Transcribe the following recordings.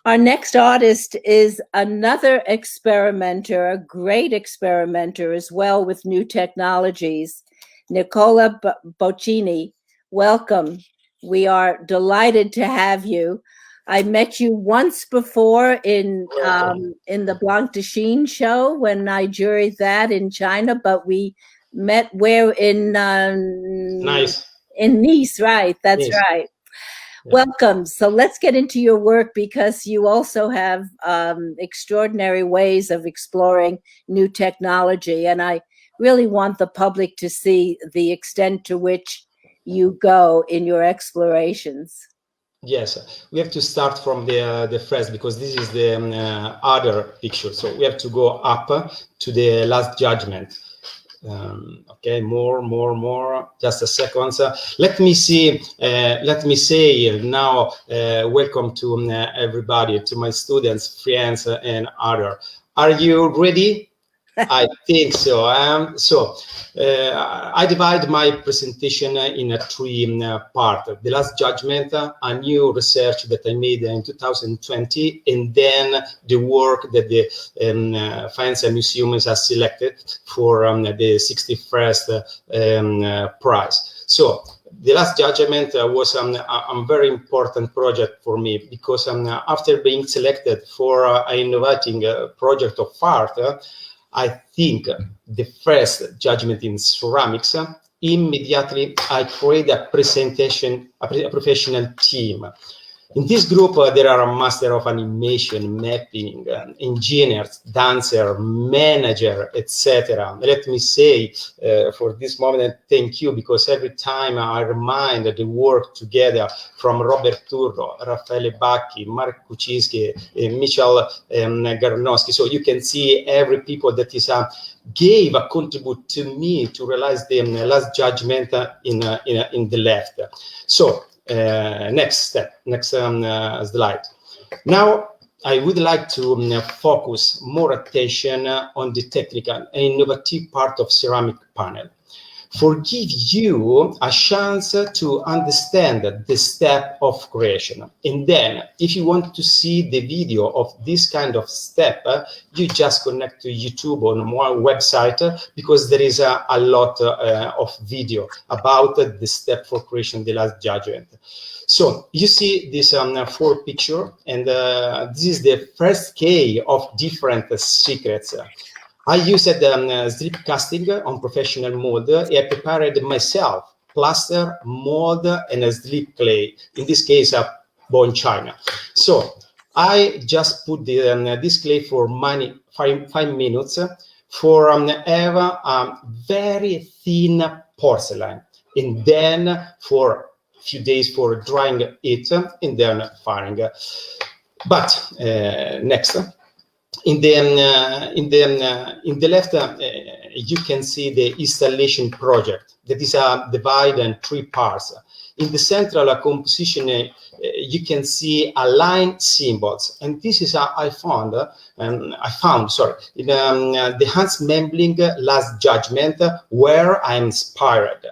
Our next artist is another experimenter, a great experimenter as well with new technologies, Nicola Boccini. Welcome. We are delighted to have you. I met you once before in the Blanc de Chine show when I juried that in China, but we met where in Nice. In Nice, right? That's Nice. right. Yeah. Welcome. So let's get into your work because you also have extraordinary ways of exploring new technology. And I really want the public to see the extent to which you go in your explorations. Yes, we have to start from the first because this is the other picture. So we have to go up to the Last Judgment. Okay, more. Just a second. Let me see. Let me say now. Welcome to everybody, to my students, friends, and other. Are you ready? I think so. I divide my presentation in three parts. The Last Judgment, a new research that I made in 2020, and then the work that the Faenza Museum has selected for the 61st prize. So the Last Judgment was a very important project for me because after being selected for an innovating project of art, I think the first judgment in ceramics, immediately I created a presentation, a professional team. In this group, there are a master of animation, mapping, engineers, dancer, manager, etc. Let me say for this moment, thank you, because every time I remind the work together from Robert Turro, Raffaele Bacchi, Mark Kuczynski, Michel Garnowski. So you can see every people that is gave a contribute to me to realize the Last Judgment in the left. So next step, next slide. Now, I would like to focus more attention on the technical and innovative part of ceramic panel. For give you a chance to understand the step of creation. And then, if you want to see the video of this kind of step, you just connect to YouTube on my website because there is a lot of video about the step for creation, the Last Judgment. So you see this 4 picture, and this is the first K of different secrets. I used slip casting on professional mold. I prepared myself plaster, mold, and a slip clay. In this case, born China. So I just put this clay for 5 minutes for have a very thin porcelain, and then for few days for drying it and then firing. But next. In the left, you can see the installation project that is divided in 3 parts. In the central composition, you can see aligned symbols, and this is I found in the Hans Memling Last Judgment, where I'm inspired.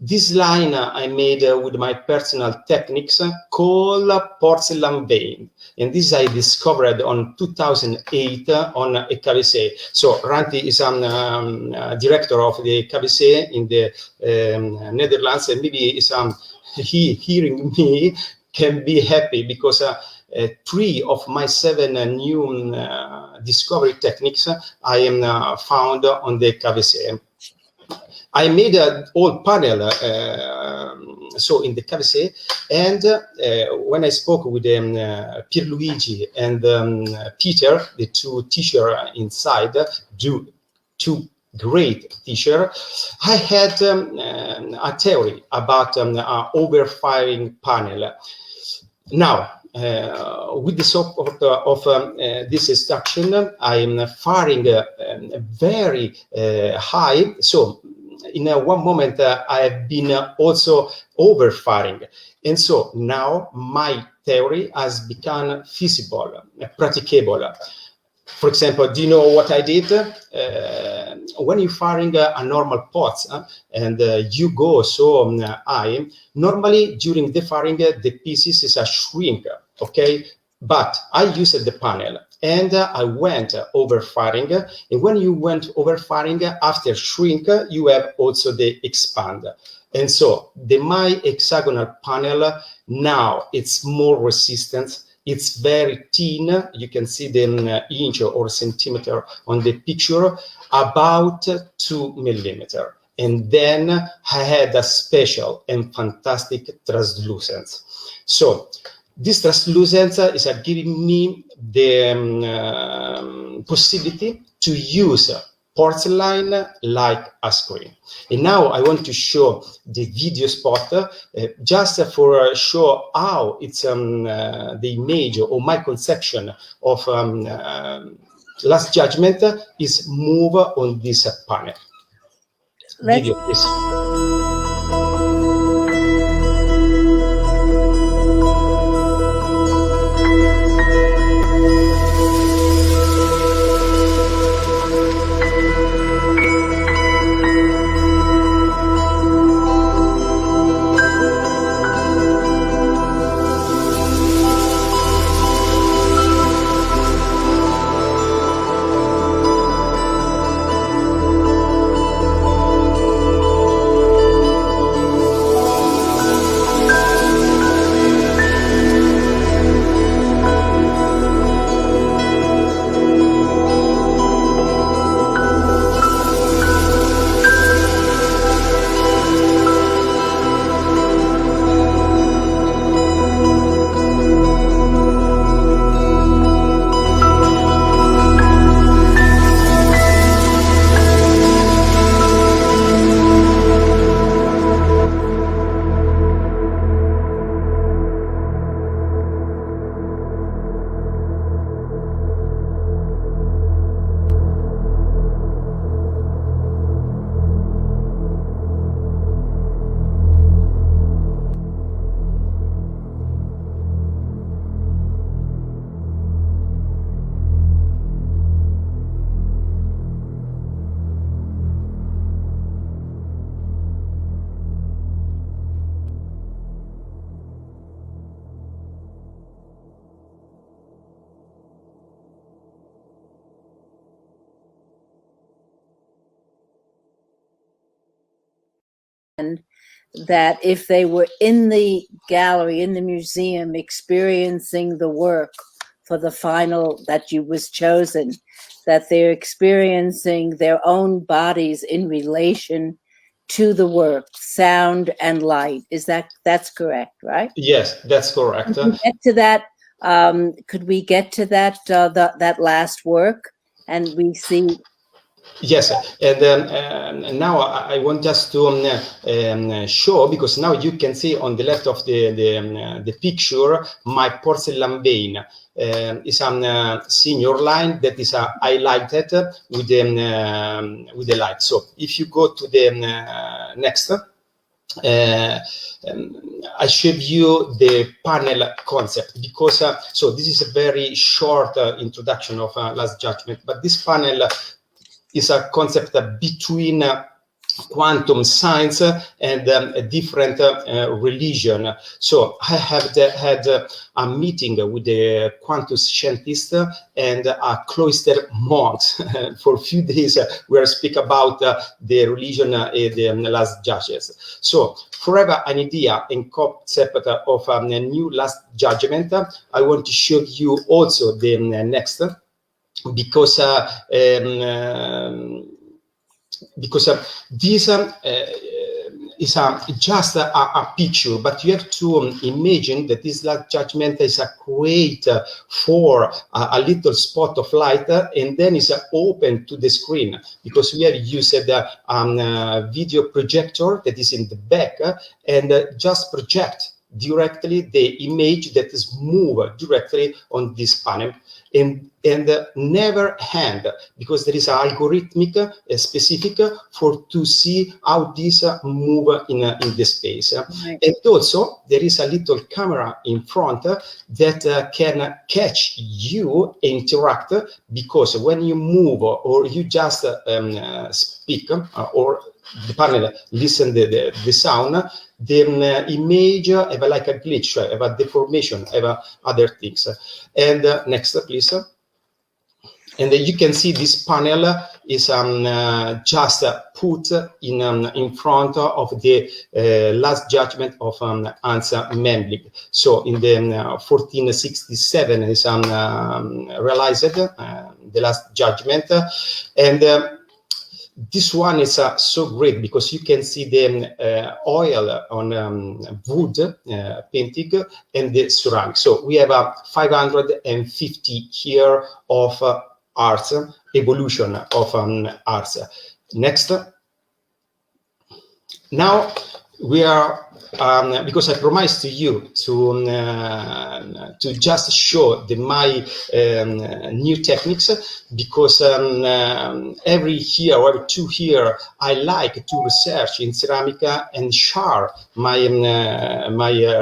This line I made with my personal techniques called porcelain vein. And this I discovered on 2008 on a KVC. So Ranti is director of the KVC in the Netherlands, and maybe is he hearing me can be happy because 3 of my 7 new discovery techniques I am found on the KVC. I made an old panel, so in the KVC, and when I spoke with Pierluigi and Peter, the 2 teachers inside, 2 great teachers, I had a theory about overfiring panel. Now, with the support of this instruction, I am firing very high. So in one moment, I have been also overfiring. And so now my theory has become feasible, practicable. For example, do you know what I did? When you're firing a normal pot and you go so high, normally during the firing, the pieces is a shrink, okay? But I used the panel and I went over firing. And when you went over firing, after shrink, you have also the expand. And so my hexagonal panel now it's more resistant. It's very thin. You can see the inch or centimeter on the picture, about 2 millimeters. And then I had a special and fantastic translucence. So this translucence is giving me the possibility to use porcelain like a screen. And now I want to show the video spot just for show how it's the image or my conception of Last Judgment is move on this panel. Video, please. That if they were in the gallery, in the museum, experiencing the work for the final that was chosen, that they're experiencing their own bodies in relation to the work, sound and light. That's correct, right? Yes, that's correct. Could we get to that? Could we get to that that last work, and we see? Yes, and now I want just to show, because now you can see on the left of the picture my porcelain vein is a senior line that is highlighted with the light. So if you go to the next. I showed you the panel concept because so this is a very short introduction of Last Judgment, but this panel is a concept between quantum science and a different religion. So I have had a meeting with the quantum scientist and a cloister monks. For a few days, we speak about the religion and the Last Judges. So for have an idea and concept of a new Last Judgment, I want to show you also the next, because this is just a picture, but you have to imagine that this Last Judgment is create for a little spot of light, and then is open to the screen, because we have used a video projector that is in the back and just project directly the image that is moved directly on this panel. And never hand, because there is an algorithmic specific for to see how this move in the space. Right. And also there is a little camera in front that can catch you interact, because when you move or you just speak or the panel listen the sound, the image have like a glitch, have a deformation, have other things. And next, please. And you can see this panel is just put in front of the last judgment of Hans Memling. So in the 1467 is realized the last judgment, and this one is so great because you can see the oil on wood painting and the ceramic. So we have 550 here of arts, evolution of arts. Next. Now we are, because I promised to you to just show my new techniques, because every year or every 2 years I like to research in ceramic and share my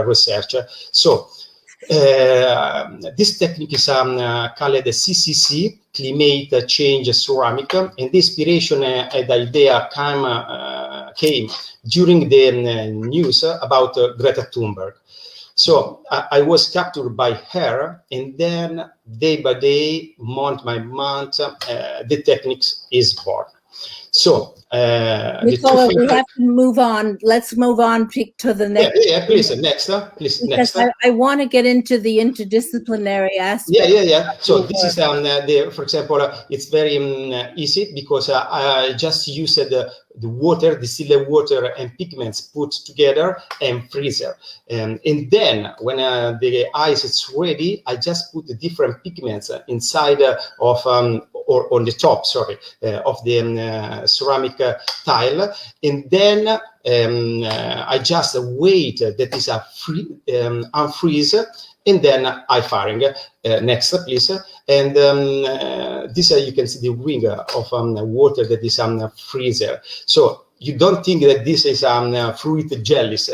research. So this technique is called the CCC Climate Change Ceramic, and the inspiration and the idea came during the news about Greta Thunberg. So I was captured by her, and then day by day, month by month, the techniques is born. So, Nicola, we have to move on. Let's move on to the next. Yeah, please, next, please, because next. I want to get into the interdisciplinary aspect. Yeah. So this is for example, it's very easy because I just used the water, distilled water, and pigments put together and freezer. And then when the ice is ready, I just put the different pigments inside of or on the top, sorry, of the ceramic tile, and then I just wait that is a unfreeze, and then I firing. Next, please. And this you can see the ring of water that is freezer. So you don't think that this is fruit jellies.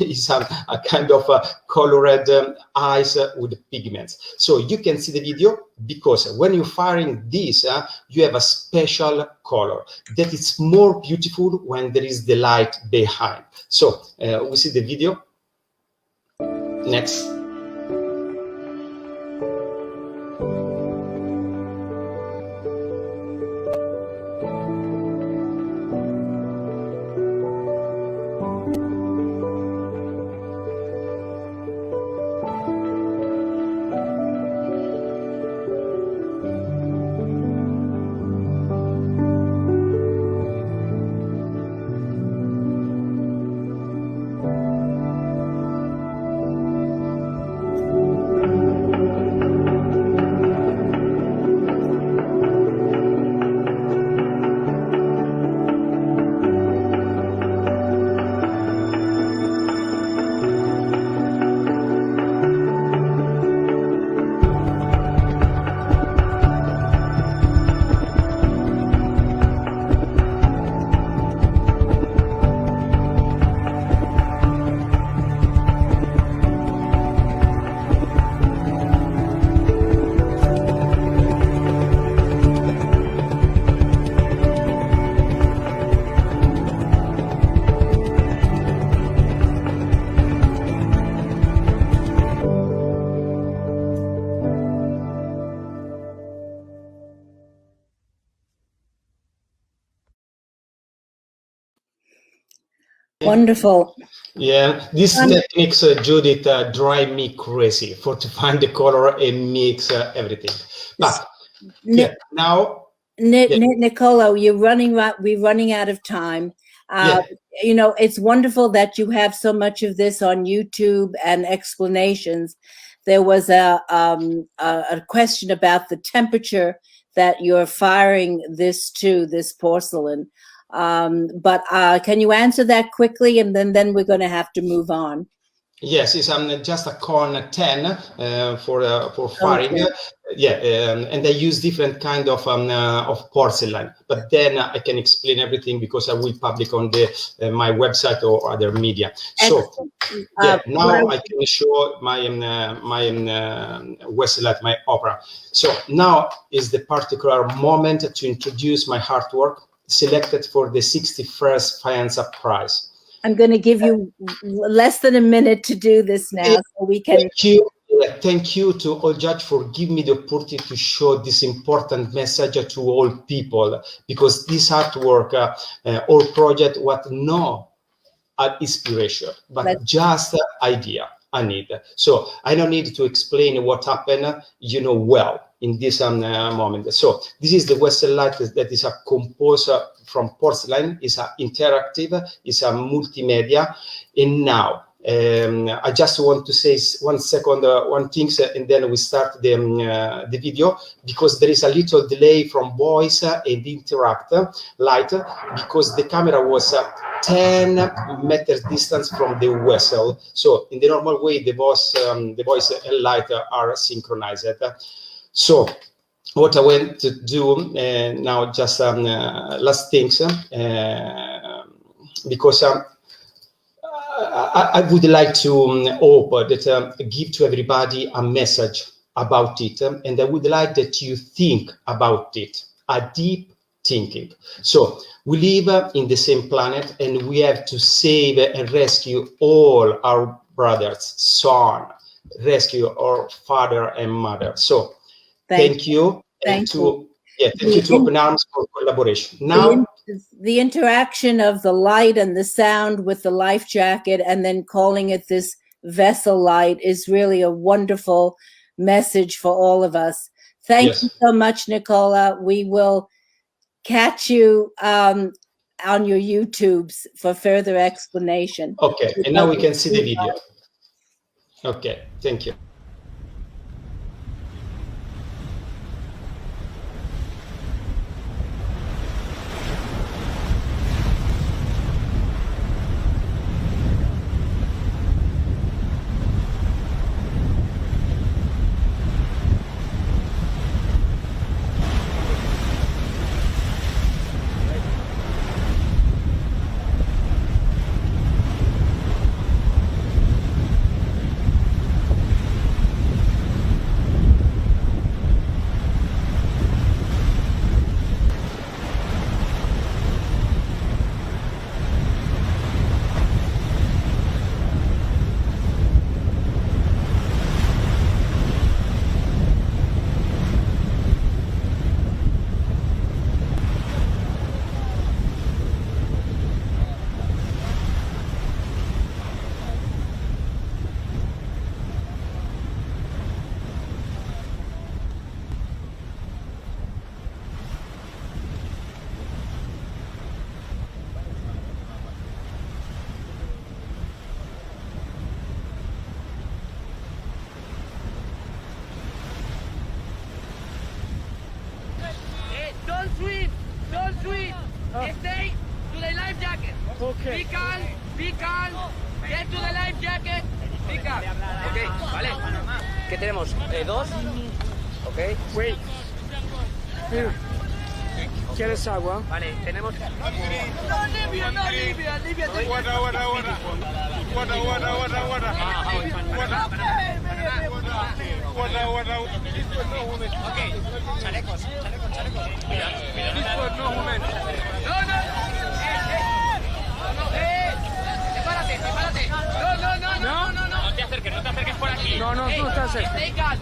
It's a kind of colored ice with pigments. So you can see the video, because when you're firing this, you have a special color that is more beautiful when there is the light behind. So we see the video. Next. Wonderful. Yeah, these techniques, Judith, drive me crazy to find the color and mix everything. But now, Nicola, we're running out of time. You know, it's wonderful that you have so much of this on YouTube and explanations. There was a question about the temperature that you're firing this porcelain. But can you answer that quickly, and then we're going to have to move on. Yes, it's just a Con 10 for firing. Okay. And I use different kind of porcelain, but then I can explain everything because I will publish on my website or other media. So now I can show my Westlight, my opera. So now is the particular moment to introduce my artwork. selected for the 61st Faenza Prize. I'm going to give you less than a minute to do this now, so we can. Thank you. Thank you to all judges for giving me the opportunity to show this important message to all people, because this artwork or project what no inspiration, but just idea I need. So I don't need to explain what happened, well in this moment. So this is the Western light that is a composer from porcelain, is a interactive, is a multimedia. And now I just want to say one thing, and then we start the video, because there is a little delay from voice and interact light, because the camera was 10 meters distance from the vessel. So in the normal way, the voice and light are synchronized. So what I want to do now, just last things, because I would like to hope that give to everybody a message about it, and I would like that you think about it, a deep thinking. So we live in the same planet, and we have to save and rescue all our brothers, son, rescue our father and mother. So thank you. Thank you to Open Arms for collaboration. Now, the interaction of the light and the sound with the life jacket, and then calling it this vessel light, is really a wonderful message for all of us. Thank you so much, Nicola. We will catch you on your YouTubes for further explanation. Okay, and now we can see the video. Okay, thank you. Don't swim. Stay to the life jacket. Okay. Be calm. Get to the life jacket. Be calm. Ok, vale. ¿Qué tenemos? ¿Dos? Ok. Wait. Here. ¿Quieres agua? Vale, tenemos... No, Libia. Ok, chalecos. Prepárate. No. No te acerques por aquí. No, tú estás cerca. Stay calm.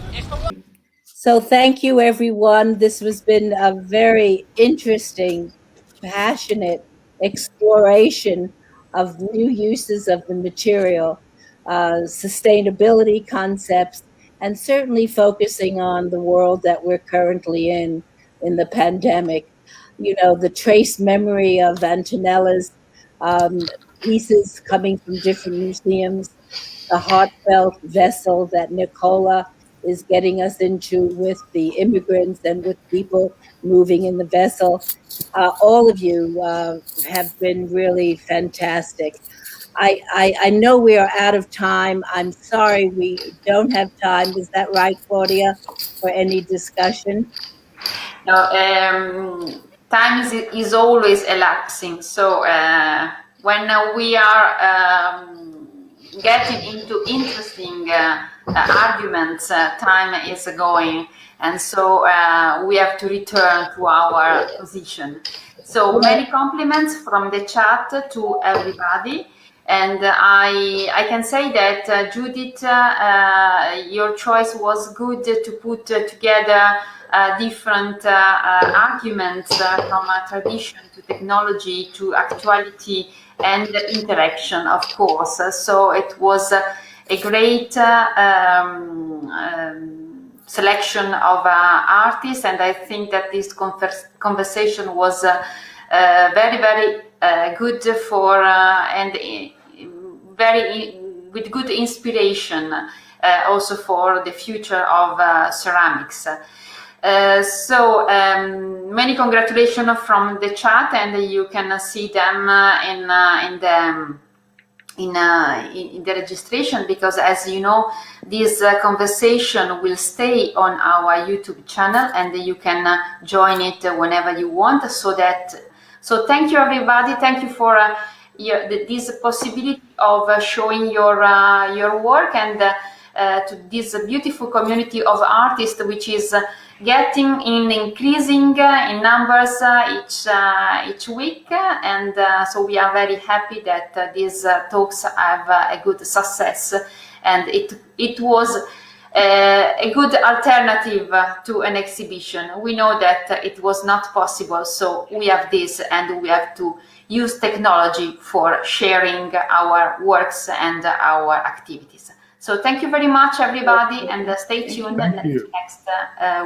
So thank you, everyone. This has been a very interesting, passionate exploration of new uses of the material, sustainability concepts, and certainly focusing on the world that we're currently in the pandemic. You know, the trace memory of Antonella's pieces coming from different museums, the heartfelt vessel that Nicola is getting us into with the immigrants and with people moving in the vessel. All of you have been really fantastic. I know we are out of time. I'm sorry we don't have time. Is that right, Claudia, for any discussion? No, time is always elapsing. So when we are getting into interesting arguments, time is going, and so we have to return to our position. So many compliments from the chat to everybody. And I can say that, Judith, your choice was good to put together different arguments from tradition to technology to actuality and interaction, of course. So it was a great selection of artists, and I think that this conversation was very, very good for and very with good inspiration also for the future of ceramics. So many congratulations from the chat, and you can see them in the registration, because as you know, this conversation will stay on our YouTube channel, and you can join it whenever you want. So thank you, everybody. Thank you for this possibility of showing your work, and to this beautiful community of artists, which is increasing in numbers each week, and so we are very happy that these talks have a good success, and it was a good alternative to an exhibition. We know that it was not possible, so we have this, and we have to use technology for sharing our works and our activities. So thank you very much, everybody, and stay tuned next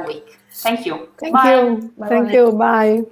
week. Thank you. Thank you. Thank you. Bye.